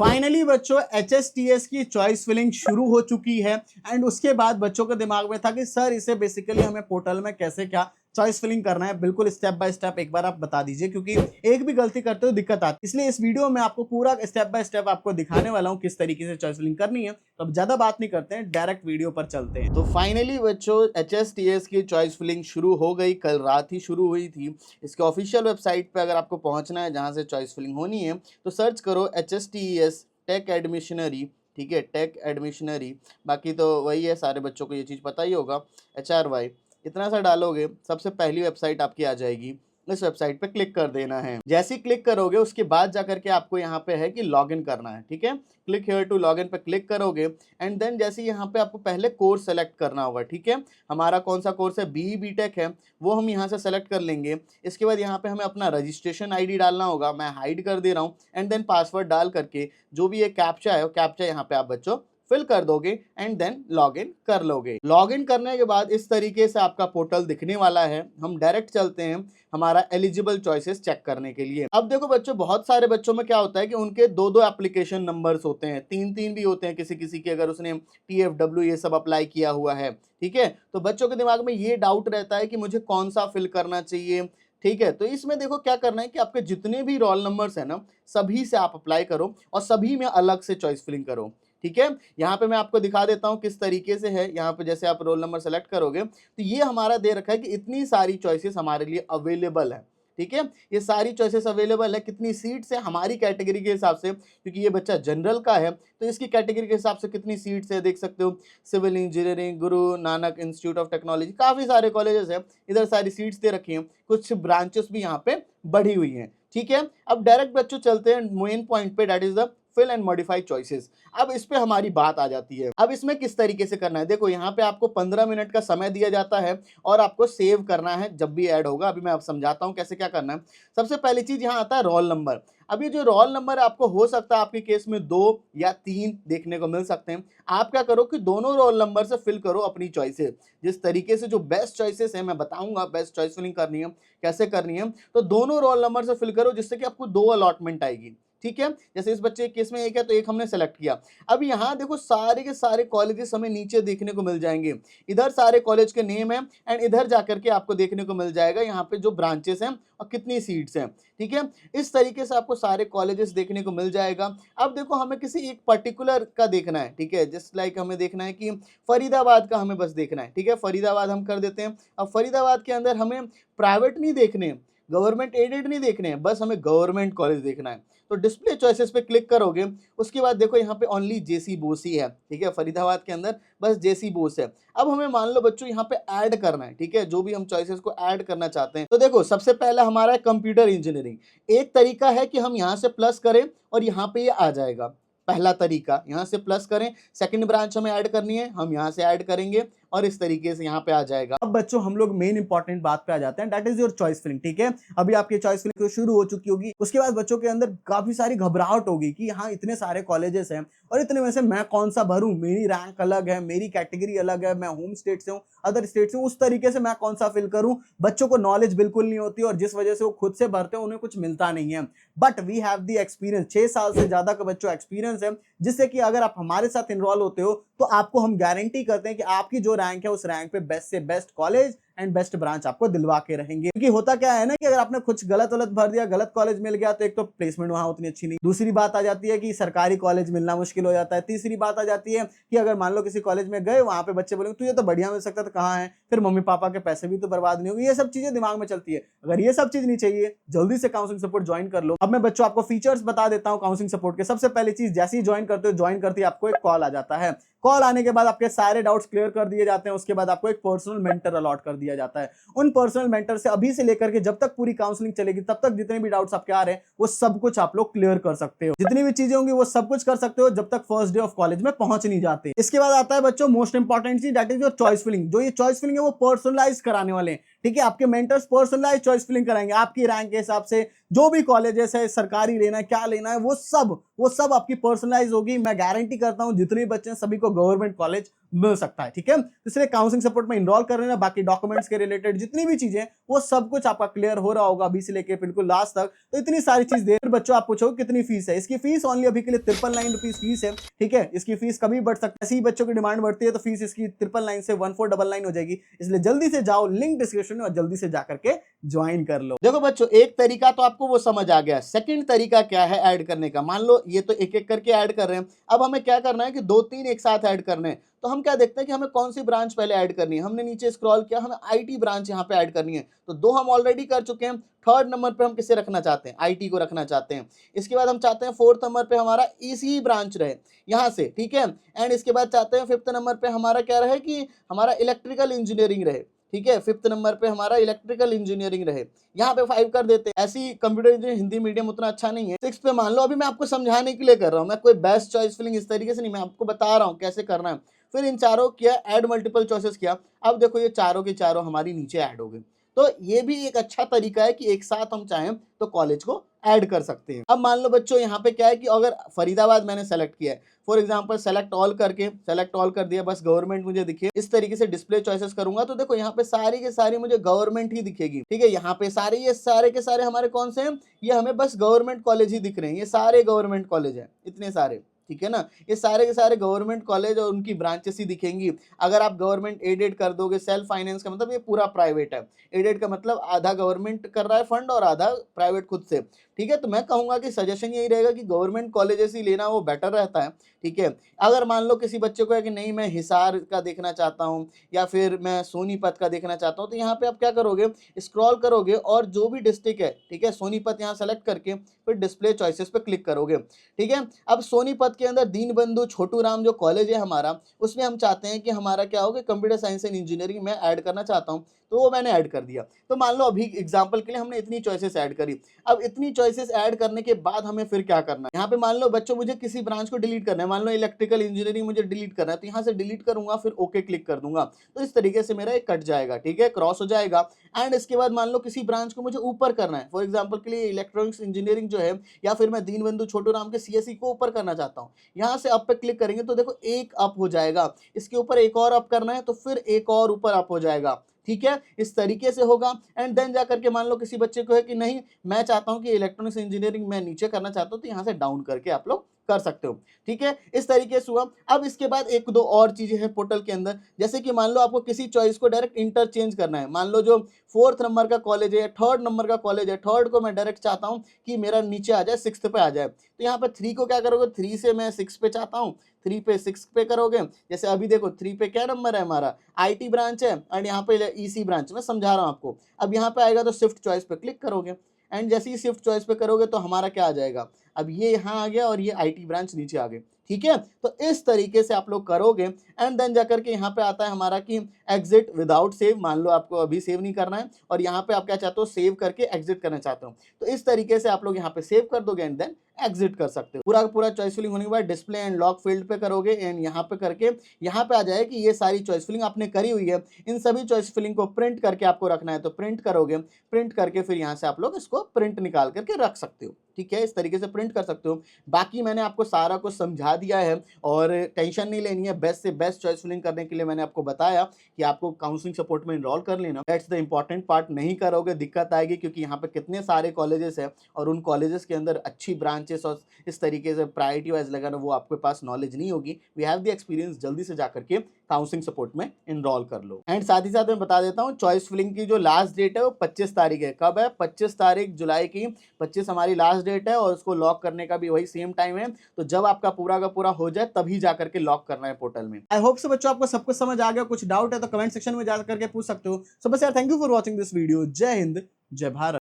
Finally बच्चों HSTS की choice filling शुरू हो चुकी है एंड उसके बाद बच्चों के दिमाग में था कि सर इसे बेसिकली हमें पोर्टल में कैसे क्या चॉइस फिलिंग करना है, बिल्कुल स्टेप बाय स्टेप एक बार आप बता दीजिए, क्योंकि एक भी गलती करते हो दिक्कत आती है। इसलिए इस वीडियो में आपको पूरा स्टेप बाय स्टेप आपको दिखाने वाला हूं किस तरीके से चॉइस फिलिंग करनी है। तो अब ज्यादा बात नहीं करते हैं, डायरेक्ट वीडियो पर चलते हैं। तो फाइनली बच्चों HSTS की चॉइस फिलिंग शुरू हो गई, कल रात ही शुरू हुई थी। इसके ऑफिशियल वेबसाइट पे अगर आपको पहुंचना है जहां से चॉइस फिलिंग होनी है तो सर्च करो HSTS टेक एडमिशनरी। ठीक है, टेक एडमिशनरी, बाकी तो वही है, सारे बच्चों को ये चीज़ पता ही होगा। HRY इतना सा डालोगे, सबसे पहली वेबसाइट आपकी आ जाएगी। इस वेबसाइट पे क्लिक कर देना है। जैसे ही क्लिक करोगे उसके बाद जाकर के आपको यहाँ पे है कि लॉगिन करना है। ठीक है, क्लिक हियर टू लॉगिन पे क्लिक करोगे एंड देन जैसे यहाँ पे आपको पहले कोर्स सेलेक्ट करना होगा। ठीक है, हमारा कौन सा कोर्स है, BE BTech है, वो हम यहाँ से सेलेक्ट कर लेंगे। इसके बाद यहाँ पे हमें अपना रजिस्ट्रेशन ID डालना होगा, मैं हाइड कर दे रहा हूँ। एंड देन पासवर्ड डाल करके जो भी ये कैप्चा है वो कैप्चा यहाँ पे आप बच्चों फिल कर दोगे एंड देन लॉगिन कर लोगे। लॉगिन करने के बाद इस तरीके से आपका पोर्टल दिखने वाला है। हम डायरेक्ट चलते हैं हमारा एलिजिबल चॉइसेस चेक करने के लिए। अब देखो बच्चों, बहुत सारे बच्चों में क्या होता है कि उनके दो दो एप्लीकेशन नंबर्स होते हैं, तीन तीन भी होते हैं किसी किसी के, अगर उसने TFW ये सब अप्लाई किया हुआ है। ठीक है, तो बच्चों के दिमाग में ये डाउट रहता है कि मुझे कौन सा फिल करना चाहिए। ठीक है, तो इसमें देखो क्या करना है कि आपके जितने भी रोल नंबर्स है ना, सभी से आप अप्लाई करो और सभी में अलग से चॉइस फिलिंग करो। ठीक है, यहाँ पे मैं आपको दिखा देता हूँ किस तरीके से है। यहाँ पे जैसे आप रोल नंबर सेलेक्ट करोगे तो ये हमारा दे रखा है कि इतनी सारी चॉइसेस हमारे लिए अवेलेबल है। ठीक है, ये सारी चॉइसेस अवेलेबल है, कितनी सीट्स है हमारी कैटेगरी के हिसाब से, क्योंकि ये बच्चा जनरल का है तो इसकी कैटेगरी के हिसाब से कितनी सीट्स है देख सकते हो। Civil engineering, Guru Nanak institute of technology, काफ़ी सारे कॉलेजेस है, इधर सारी सीट्स दे रखी हैं, कुछ ब्रांचेस भी यहाँ पे बढ़ी हुई हैं। ठीक है, अब डायरेक्ट बच्चों चलते हैं मेन पॉइंट पे, that is the fill and modify choices. अब इस पे हमारी बात आ जाती है। अब इसमें किस तरीके से करना है, देखो यहाँ पे आपको 15 मिनट का समय दिया जाता है और आपको सेव करना है जब भी ऐड होगा। अभी मैं आप समझाता हूँ कैसे क्या करना है। सबसे पहली चीज यहाँ आता है रोल नंबर। अभी जो रोल नंबर आपको हो सकता है आपके केस में 2 या 3 देखने को मिल सकते हैं। आप क्या करो कि दोनों रोल नंबर से फिल करो अपनी चॉइसेस। जिस तरीके से जो बेस्ट चॉइसेस है मैं बताऊंगा, बेस्ट चॉइस फिलिंग करनी है कैसे करनी है, तो दोनों रोल नंबर से फिल करो जिससे कि आपको 2 अलॉटमेंट आएगी। ठीक है, जैसे इस बच्चे के केस में एक है तो एक हमने सेलेक्ट किया। अब यहाँ देखो सारे के सारे कॉलेजेस हमें नीचे देखने को मिल जाएंगे। इधर सारे कॉलेज के नेम है एंड इधर जाकर के आपको देखने को मिल जाएगा यहाँ पे जो ब्रांचेस हैं और कितनी सीट्स हैं। ठीक है, इस तरीके से आपको सारे कॉलेजेस देखने को मिल जाएगा। अब देखो हमें किसी एक पर्टिकुलर का देखना है। ठीक है, जस्ट लाइक हमें देखना है कि फरीदाबाद का हमें बस देखना है। ठीक है, फरीदाबाद हम कर देते हैं। अब फरीदाबाद के अंदर हमें प्राइवेट नहीं देखने, गवर्नमेंट एडेड नहीं देखने हैं, बस हमें गवर्नमेंट कॉलेज देखना है। तो डिस्प्ले चॉइसेस पे क्लिक करोगे, उसके बाद देखो यहाँ पे ओनली JC बोस ही है। ठीक है, फरीदाबाद के अंदर बस JC बोस है। अब हमें मान लो बच्चों यहाँ पे ऐड करना है। ठीक है, जो भी हम चॉइसेस को ऐड करना चाहते हैं, तो देखो सबसे पहला हमारा है कंप्यूटर इंजीनियरिंग। एक तरीका है कि हम यहाँ से प्लस करें और यहाँ पे ये आ जाएगा। पहला तरीका यहाँ से प्लस करें, सेकंड ब्रांच हमें ऐड करनी है, हम यहाँ से ऐड करेंगे और इस तरीके से यहाँ पे आ जाएगा। अब बच्चों हम लोग मेन इंपॉर्टेंट बात पे आ जाते हैं, that is your choice filling. ठीक है, अभी आपकी चॉइस फिलिंग शुरू हो चुकी होगी, उसके बाद बच्चों के अंदर काफी सारी घबराहट होगी कि हाँ इतने सारे कॉलेजेस हैं और इतने में से मैं कौन सा भरूं, मेरी रैंक अलग है, मेरी कैटेगरी अलग है, मैं होम स्टेट से हूँ, अदर स्टेट से हूँ, उस तरीके से मैं कौन सा फिल करूं। बच्चों को नॉलेज बिल्कुल नहीं होती और जिस वजह से वो खुद से भरते हैं उन्हें कुछ मिलता नहीं है। But we have the experience, 6 साल से ज्यादा का बच्चों एक्सपीरियंस है, जिससे कि अगर आप हमारे साथ इनरोल होते हो तो आपको हम गारंटी करते हैं कि आपकी जो रैंक है उस रैंक पे बेस्ट से best college and best branch आपको दिलवा के रहेंगे। क्योंकि होता क्या है ना कि अगर आपने कुछ गलत भर दिया, गलत कॉलेज मिल गया, तो एक तो प्लेसमेंट वहां उतनी अच्छी नहीं, दूसरी बात आ जाती है कि सरकारी कॉलेज मिलना मुश्किल हो जाता है, तीसरी बात आ जाती है कि अगर मान लो किसी कॉलेज में गए, वहां पे बच्चे बोलेंगे तुझे तो बढ़िया मिल सकता था, कहाँ है, फिर मम्मी पापा के पैसे भी तो बर्बाद नहीं होंगे। ये सब चीजें दिमाग में चलती है। अगर ये सब चीज नहीं चाहिए, जल्दी से काउंसलिंग सपोर्ट ज्वाइन कर लो। अब मैं बच्चों आपको फीचर्स बता देता हूँ काउंसलिंग सपोर्ट के। सबसे पहली चीज, जैसे ही ज्वाइन करते हो, ज्वाइन करते ही आपको एक कॉल आ जाता है। कॉल आने के बाद आपके सारे डाउट्स क्लियर कर दिए जाते हैं। उसके बाद आपको एक पर्सनल मेंटर अलॉट कर दिया जाता है। उन पर्सनल मेंटर से अभी से लेकर के जब तक पूरी काउंसलिंग चलेगी तब तक जितने भी डाउट्स आपके आ रहे हैं वो सब कुछ आप लोग क्लियर कर सकते हो। जितनी भी चीजें होंगी वो सब कुछ कर सकते हो जब तक फर्स्ट डे ऑफ कॉलेज में पहुंच नहीं जाते। इसके बाद आता है बच्चों मोस्ट इंपॉर्टेंट चीज, that is your choice filling. जो ये चॉइस फिलिंग है वो पर्सनलाइज कराने वाले हैं। ठीक है, आपके मेंटर्स पर्सनलाइज चॉइस फिलिंग कराएंगे आपकी रैंक के हिसाब से, जो भी कॉलेजेस है, सरकारी लेना है, क्या लेना है, वो सब आपकी पर्सनलाइज होगी। मैं गारंटी करता हूं जितने बच्चे हैं सभी को गवर्नमेंट कॉलेज मिल सकता है, ठीक है। इसलिए काउंसलिंग सपोर्ट में इनरोल कर लेना। बाकी डॉक्यूमेंट्स के रिलेटेड जितनी भी चीजें वो सब कुछ आपका क्लियर हो रहा होगा अभी से लेके बिल्कुल लास्ट तक। तो इतनी सारी चीज दे बच्चों, आप पूछो कितनी फीस है। इसकी फीस ओनली अभी के लिए 999 फीस है, ठीक है। इसकी फीस कभी बढ़ सकती है, ऐसी ही बच्चों की डिमांड बढ़ती है तो फीस इसकी 999 से 1499 हो जाएगी। इसलिए जल्दी से जाओ, लिंक डिस्क्रिप्शन में, और जल्दी से जाकर के ज्वाइन कर लो। देखो बच्चों, एक तरीका तो आपको वो समझ आ गया। सेकंड तरीका क्या है ऐड करने का। मान लो ये तो एक एक करके ऐड कर रहे हैं, अब हमें क्या करना है कि 2-3 एक साथ ऐड करने हैं। तो हम क्या देखते हैं कि हमें कौन सी ब्रांच पहले ऐड करनी है। हमने नीचे स्क्रॉल किया, हमें आईटी ब्रांच यहाँ पे ऐड करनी है, तो 2 हम ऑलरेडी कर चुके हैं। थर्ड नंबर पे हम किसे रखना चाहते हैं, आईटी को रखना चाहते हैं। इसके बाद हम चाहते हैं फोर्थ नंबर पे हमारा ईसी ब्रांच रहे यहाँ से, ठीक है। एंड इसके बाद चाहते हैं फिफ्थ नंबर पे हमारा क्या रहे कि हमारा इलेक्ट्रिकल इंजीनियरिंग रहे, ठीक है। फिफ्थ नंबर पे हमारा इलेक्ट्रिकल इंजीनियरिंग रहे, यहाँ पे 5 कर देते हैं। ऐसी कंप्यूटर इंजीनियरिंग हिंदी मीडियम उतना अच्छा नहीं है। 6 पे मान लो, अभी मैं आपको समझाने के लिए कर रहा हूँ, मैं कोई बेस्ट चॉइस फिलिंग इस तरीके से नहीं, मैं आपको बता रहा हूँ कैसे करना है। फिर इन चारों किया, ऐड मल्टीपल चॉइसेस किया। अब देखो ये चारों की चारों हमारी नीचे ऐड हो गई। तो ये भी एक अच्छा तरीका है कि एक साथ हम चाहें तो कॉलेज को ऐड कर सकते हैं। अब मान लो बच्चों यहाँ पे क्या है कि अगर फरीदाबाद मैंने सेलेक्ट किया है, फॉर एग्जांपल सेलेक्ट ऑल कर दिया, बस गवर्नमेंट मुझे दिखे। इस तरीके से डिस्प्ले चॉइसेस करूंगा तो देखो यहाँ पे सारी के सारी मुझे गवर्नमेंट ही दिखेगी, ठीक है। यहाँ पे सारे ये सारे के सारे हमारे कौन से हैं, ये हमें बस गवर्नमेंट कॉलेज ही दिख रहे हैं। ये सारे गवर्नमेंट कॉलेज हैं, इतने सारे, ठीक है ना। ये सारे के सारे गवर्नमेंट कॉलेज और उनकी ब्रांचेस ही दिखेंगी। अगर आप गवर्नमेंट एडेड कर दोगे, सेल्फ फाइनेंस का मतलब ये पूरा प्राइवेट है। एडेड का मतलब आधा गवर्नमेंट कर रहा है फंड और आधा प्राइवेट खुद से, ठीक है। तो मैं कहूंगा कि सजेशन यही रहेगा कि गवर्नमेंट कॉलेजेस ही लेना, वो बेटर रहता है, ठीक है। अगर मान लो किसी बच्चे को है कि नहीं मैं हिसार का देखना चाहता हूँ या फिर मैं सोनीपत का देखना चाहता हूँ, तो यहाँ पे आप क्या करोगे, स्क्रॉल करोगे और जो भी डिस्ट्रिक्ट है, ठीक है, सोनीपत यहाँ सेलेक्ट करके फिर डिस्प्ले चॉइसेस पे क्लिक करोगे, ठीक है। अब सोनीपत के अंदर दीनबंधु छोटू राम जो कॉलेज है हमारा, उसमें हम चाहते हैं कि हमारा क्या होगा, कंप्यूटर साइंस एंड इंजीनियरिंग में ऐड करना चाहता हूँ, तो वो मैंने ऐड कर दिया। तो मान लो अभी एग्जांपल के लिए हमने इतनी चॉइसेस ऐड करी। अब इतनी चॉइसेस ऐड करने के बाद हमें फिर क्या करना है, यहाँ पे मान लो बच्चों मुझे किसी ब्रांच को डिलीट करना है, मान लो इलेक्ट्रिकल इंजीनियरिंग मुझे डिलीट करना है, तो यहाँ से डिलीट करूंगा, फिर ओके क्लिक कर दूंगा। तो इस तरीके से मेरा एक कट जाएगा, ठीक है, क्रॉस हो जाएगा। एंड इसके बाद मान लो किसी ब्रांच को मुझे ऊपर करना है, फॉर एग्जाम्पल के लिए इलेक्ट्रॉनिक्स इंजीनियरिंग जो है, या फिर मैं दीनबंधु छोटू राम के सीएससी को ऊपर करना चाहता हूँ, यहाँ से अप पे क्लिक करेंगे तो देखो एक अप हो जाएगा। इसके ऊपर एक और अप करना है तो फिर एक और ऊपर अप हो जाएगा, ठीक है। इस तरीके से होगा। एंड देन जाकर के मान लो किसी बच्चे को है कि नहीं मैं चाहता हूं कि इलेक्ट्रॉनिक्स इंजीनियरिंग मैं नीचे करना चाहता हूं, तो यहां से डाउन करके आप लोग कर सकते हो, ठीक है। इस तरीके से हुआ। अब इसके बाद एक दो और चीजें हैं पोर्टल के अंदर, जैसे कि मान लो आपको किसी चॉइस को डायरेक्ट इंटरचेंज करना है। मान लो जो फोर्थ नंबर का कॉलेज है, थर्ड नंबर का कॉलेज है, थर्ड को मैं डायरेक्ट चाहता हूं कि मेरा नीचे आ जाए, सिक्स्थ पे आ जाए, तो यहाँ पे 3 को क्या करोगे, 3 से मैं 6 पे चाहता हूँ, 3 पे 6 पे करोगे। जैसे अभी देखो 3 पे क्या नंबर है हमारा, आईटी ब्रांच है, एंड यहाँ पे ईसी ब्रांच, मैं समझा रहा हूँ आपको। अब यहाँ पे आएगा तो शिफ्ट चॉइस पे क्लिक करोगे, एंड जैसे ही शिफ्ट चॉइस पे करोगे तो हमारा क्या आ जाएगा, अब ये यहाँ आ गया और ये आईटी ब्रांच नीचे आ गई, ठीक है। तो इस तरीके से आप लोग करोगे। एंड देन जाकर के यहाँ पे आता है हमारा कि एग्जिट विदाउट सेव। मान लो आपको अभी सेव नहीं करना है और यहाँ पे आप क्या चाहते हो, सेव करके एग्जिट करना चाहते हो, तो इस तरीके से आप लोग यहाँ पे सेव कर दोगे एंड देन एग्जिट कर सकते हो। पूरा पूरा चॉइस फिलिंग होने के बाद डिस्प्ले एंड लॉक फील्ड पे करोगे, एंड यहाँ पे करके यहाँ पे आ जाए कि ये सारी चॉइस फिलिंग आपने करी हुई है। इन सभी चॉइस फिलिंग को प्रिंट करके आपको रखना है, तो प्रिंट करोगे, प्रिंट करके फिर यहाँ से आप लोग इसको प्रिंट निकाल करके रख सकते हो, ठीक है। इस तरीके से प्रिंट कर सकते हो। बाकी मैंने आपको सारा कुछ समझा दिया है और टेंशन नहीं लेनी है। बेस्ट से बेस्ट चॉइस फिलिंग करने के लिए मैंने आपको बताया कि आपको काउंसलिंग सपोर्ट में इनरोल कर लेना। That's the important part. नहीं करोगे दिक्कत आएगी, क्योंकि यहाँ पे कितने सारे कॉलेजेस हैं और उन कॉलेजेस के अंदर अच्छी ब्रांचेस और इस तरीके से प्रायोरिटी वाइज लगाना, वो आपके पास नॉलेज नहीं होगी। We have the experience. जल्दी से जाकर के काउंसलिंग सपोर्ट में इनरोल कर लो। एंड साथ ही साथ मैं बता देता हूँ, चॉइस फिलिंग की जो लास्ट डेट है वो 25 तारीख है। कब है, 25 तारीख जुलाई की 25 हमारी लास्ट डेट है, और उसको लॉक करने का भी वही सेम टाइम है। तो जब आपका पूरा का पूरा हो जाए तभी जाकर के लॉक करना है पोर्टल में। आई होप सो बच्चों आपको सब कुछ समझ आ गया। कुछ डाउट है तो कमेंट सेक्शन में जाकर के पूछ सकते हो। सो बस यार, thank you for watching this video. जय हिंद, जय भारत।